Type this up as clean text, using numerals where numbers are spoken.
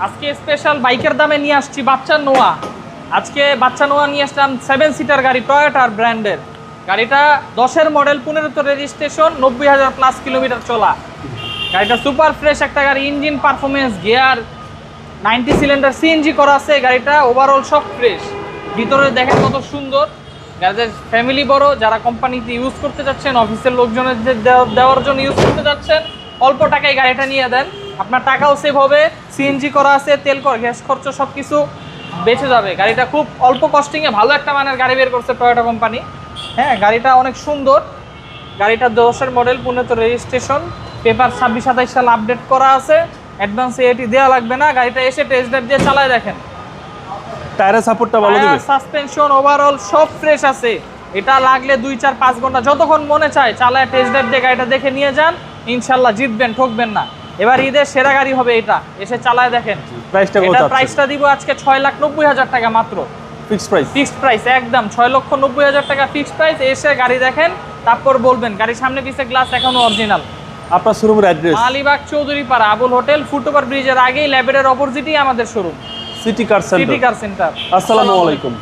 আজকে স্পেশাল বাইকের দামে নিয়ে আসছি বাচ্চা নোয়া। আজকে বাচ্চা নোয়া নিয়ে আসলাম 7 সিটার গাড়ি, টয়োটার ব্র্যান্ডের গাড়িটা। 10-এর মডেল, 15 রেজিস্ট্রেশন, 90,000 প্লাস কিলোমিটার চলা। গাড়িটা সুপার ফ্রেশ একটা গাড়ি, engine performance, gear, 90 cylinder CNG করা আছে গাড়িটা। ওভারঅল সব ফ্রেশ। ভিতরে দেখেন কত সুন্দর। যাদের ফ্যামিলি বড়, যারা কোম্পানিতে ইউজ করতে যাচ্ছেন, অফিসের লোকজনের দেওয়ার জন্য ইউজ করতে যাচ্ছেন, অল্প টাকায় গাড়িটা নিয়ে দেন। আপনার টাকাও সেভ হবে, সিএনজি করা আছে, তেল গ্যাস খরচ সব কিছু বেঁচে যাবে। গাড়িটা খুব অল্প কস্টিংয়ে ভালো একটা মানের গাড়ি বের করছে টয়োটা কোম্পানি। হ্যাঁ, গাড়িটা অনেক সুন্দর। গাড়িটা 10-এর মডেল, 15 রেজিস্ট্রেশন, পেপার 26-27 সাল আপডেট করা আছে। অ্যাডভান্স এটি দেওয়া লাগবে না। গাড়িটা এসে টেস্ট ড্রাইভ দিয়ে চালায় দেখেন। টায়ারের সাপোর্টটা ভালো দিবে, সাসপেনশন ওভারঅল সব ফ্রেশ আছে। এটা লাগলে 2-4-5 ঘন্টা যতক্ষণ মনে চায় চালায় টেস্ট ড্রাইভ দিয়ে গাড়িটা দেখে নিয়ে যান। ইনশাল্লাহ জিতবেন, ঠকবেন না। এবার ঈদের সেরা গাড়ি হবে এটা, এসে চালায় দেখেন। প্রাইসটা দিব আজকে 6,90,000 টাকা মাত্র। ফিক্সড প্রাইস একদম 6,90,000 টাকা ফিক্সড প্রাইস। এসে গাড়ি দেখেন, তারপর বলবেন। গাড়ির সামনে পিছে গ্লাস এখনো অরিজিনাল। আপনার শোরুমের address Malibagh Chowdhurypara Abul hotel, foot over ব্রিজের আগেই ল্যাবের অপোজিটেই আমাদের শোরুম, সিটি কার সেন্টার। আসসালামু আসসালামু আলাইকুম।